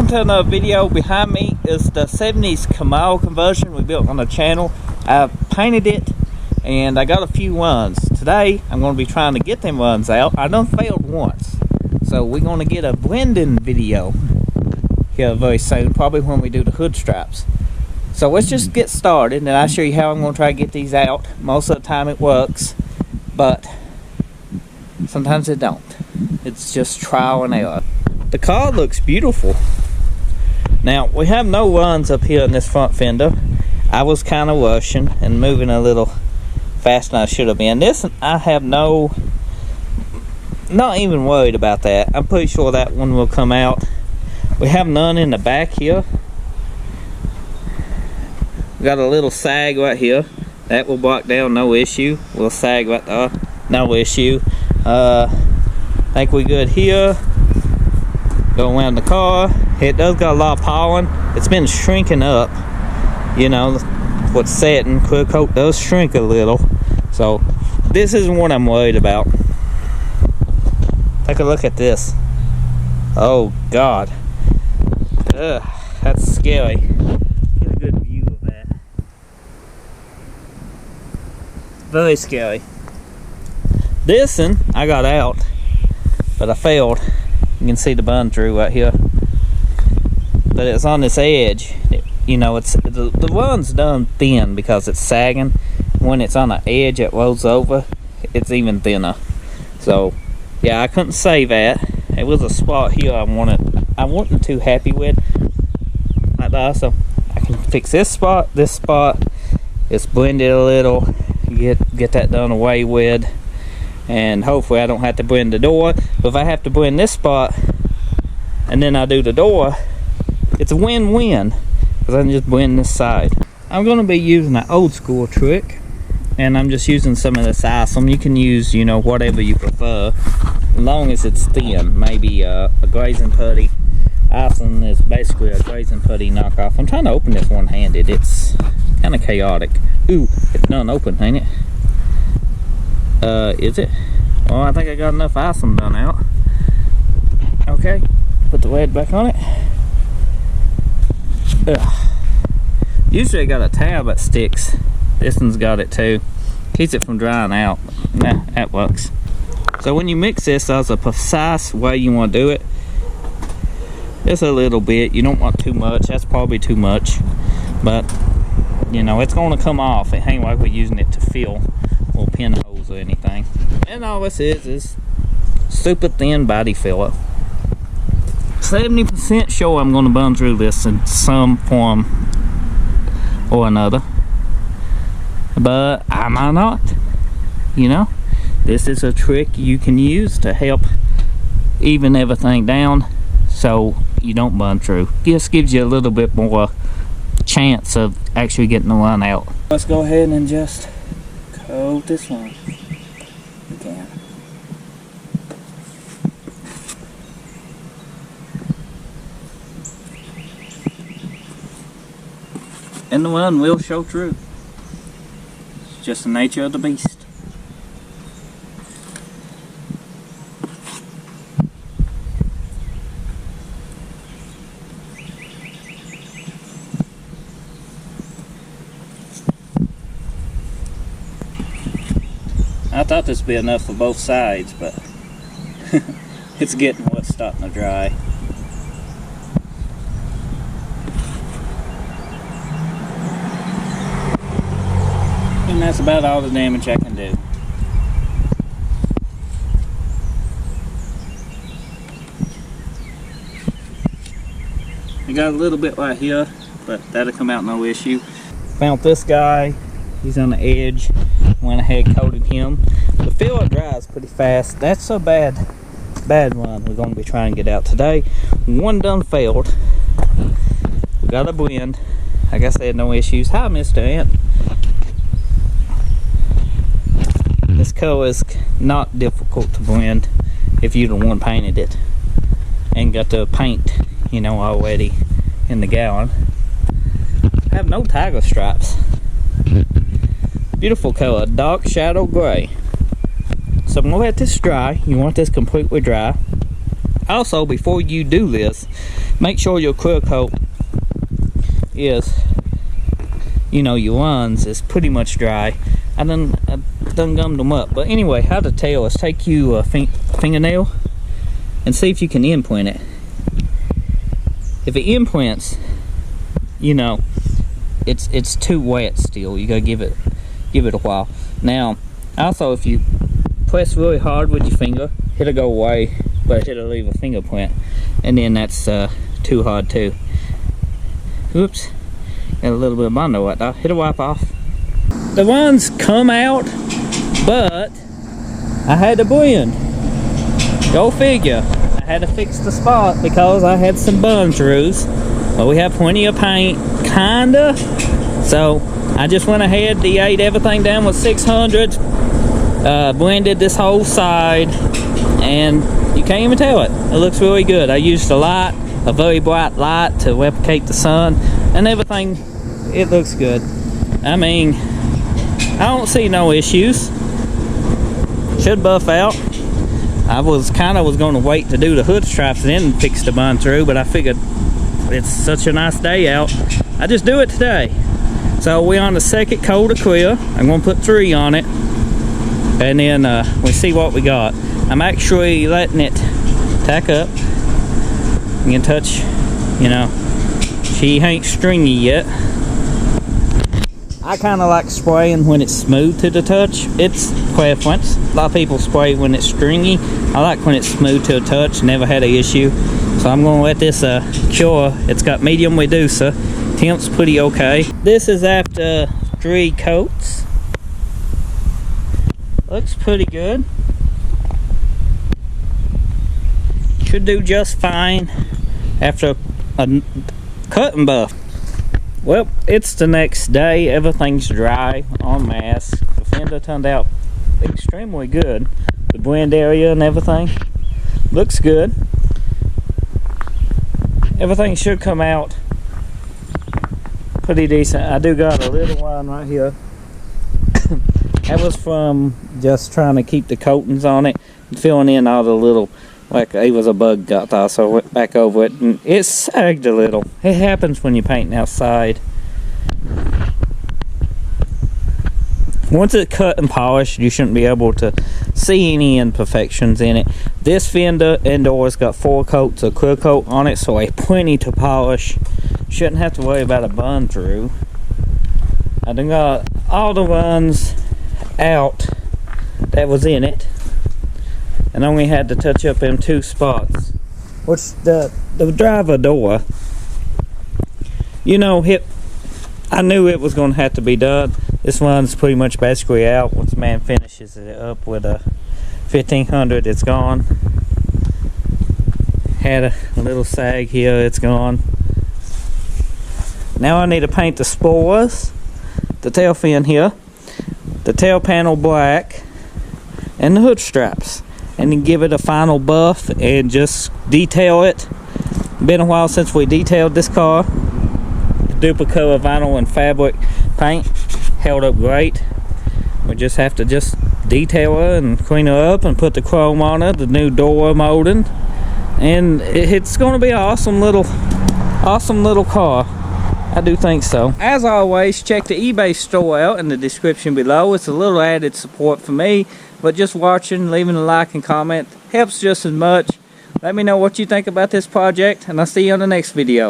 Welcome to another video. Behind me is the 70s Camaro conversion we built on the channel. I painted it and I got a few runs. Today I'm going to be trying to get them runs out. I done failed once, so we're going to get a blending video here very soon, probably when we do the hood straps. So let's just get started and I'll show you how I'm going to try to get these out. Most of the time it works, but sometimes it don't. It's just trial and error. The car looks beautiful. Now, we have no runs up here in this front fender. I was kind of rushing and moving a little faster than I should have been. This, I have not even worried about that. I'm pretty sure that one will come out. We have none in the back here. We got a little sag right here. That will block down, no issue. We'll sag right there, no issue. I think we're good here. Go around the car. It does got a lot of pollen. It's been shrinking up. You know, what's setting, clear coat does shrink a little. So this isn't what I'm worried about. Take a look at this. Oh God. Ugh, that's scary. Get a good view of that. Very scary. This one I got out, but I failed. You can see the bun through right here, but it's on this edge. You know, it's the run's done thin because it's sagging. When it's on the edge, it rolls over. It's even thinner. So, yeah, I couldn't save that. It was a spot here I wasn't too happy with, like that. So I can fix this spot. It's blended a little. Get that done away with. And hopefully I don't have to blend the door. But if I have to blend this spot and then I do the door, it's a win-win, because I can just blend this side. I'm going to be using an old school trick, and I'm just using some of this isom. You can use, you know, whatever you prefer, as long as it's thin. Maybe a grazing putty. Isom is basically a grazing putty knockoff. I'm trying to open this one-handed. It's kind of chaotic. Ooh, it's done open, ain't it? Is it? Well, I think I got enough isom done out. Okay, put the lid back on it. Ugh. Usually I got a tab that sticks. This one's got it too. Keeps it from drying out. Nah, that works. So when you mix this, there's a precise way you want to do it. Just a little bit. You don't want too much. That's probably too much. But, you know, it's going to come off. It ain't like we're using it to fill or pinholes or anything. And all this is super thin body filler. 70% sure I'm going to burn through this in some form or another, but I might not. You know, this is a trick you can use to help even everything down so you don't burn through. Just gives you a little bit more chance of actually getting the run out. Let's go ahead and just coat this one. We can. And the run will show through. It's just the nature of the beast. I thought this would be enough for both sides, but it's getting what's starting to dry. And that's about all the damage I can do. I got a little bit right here, but that'll come out no issue. Found this guy. He's on the edge. Went ahead, coated him. The filler dries pretty fast. That's a bad one we're going to be trying to get out today. One done failed. We got a blend. Like I said, no issues. Hi, Mr. Ant. This color is not difficult to blend if you're the one painted it and got the paint, you know, already in the gallon. I have no tiger stripes. Beautiful color, dark shadow gray. So I'm gonna let this dry. You want this completely dry. Also, before you do this, make sure your clear coat is, you know, your ones is pretty much dry. I done gummed them up. But anyway, how to tell is take you a fingernail and see if you can imprint it. If it imprints, you know, it's too wet still. You gotta give it a while. Now, also, if you press really hard with your finger, it'll go away, but it'll leave a fingerprint, and then that's too hard too. Oops, got a little bit of bondo right there. It'll wipe off. The ones come out, but I had to blend. Go figure. I had to fix the spot because I had some bun throughs, but we have plenty of paint, kinda. So I just went ahead, D8 everything down with 600, blended this whole side, and you can't even tell it. It looks really good. I used a very bright light to replicate the sun, and everything. It looks good. I mean, I don't see no issues. Should buff out. I was going to wait to do the hood stripes and then fix the bun through, but I figured it's such a nice day out, I just do it today. So we're on the second coat of clear. I'm going to put 3 on it, and then we see what we got. I'm actually letting it tack up. You can touch, you know, she ain't stringy yet. I kind of like spraying when it's smooth to the touch. It's preference. A lot of people spray when it's stringy. I like when it's smooth to the touch. Never had an issue. So I'm going to let this cure. It's got medium reducer. Temp's pretty okay. This is after 3 coats. Looks pretty good. Should do just fine after a cut and buff. Well, it's the next day. Everything's dry en masse. The fender turned out extremely good. The blend area and everything looks good. Everything should come out pretty decent. I do got a little one right here. That was from just trying to keep the coatings on it and filling in all the little, like it was a bug got there, so I went back over it and it sagged a little. It happens when you're painting outside. Once it's cut and polished, you shouldn't be able to see any imperfections in it. This fender indoors got 4 coats of clear coat on it, so I plenty to polish. Shouldn't have to worry about a bun through. I done got all the runs out that was in it, and only had to touch up in 2 spots. Which the driver door, you know, I knew it was going to have to be done. This one's pretty much basically out. Once the man finishes it up with a 1500, it's gone. Had a little sag here, it's gone. Now I need to paint the spoilers, the tail fin here, the tail panel black, and the hood straps, and then give it a final buff and just detail it. Been a while since we detailed this car. Duplicate vinyl and fabric paint held up great. We just have to just detail her and clean her up and put the chrome on it, the new door molding, and it's going to be an awesome little car. I do think so. As always, check the eBay store out in the description below. It's a little added support for me, but just watching, leaving a like and comment helps just as much. Let me know what you think about this project, and I'll see you on the next video.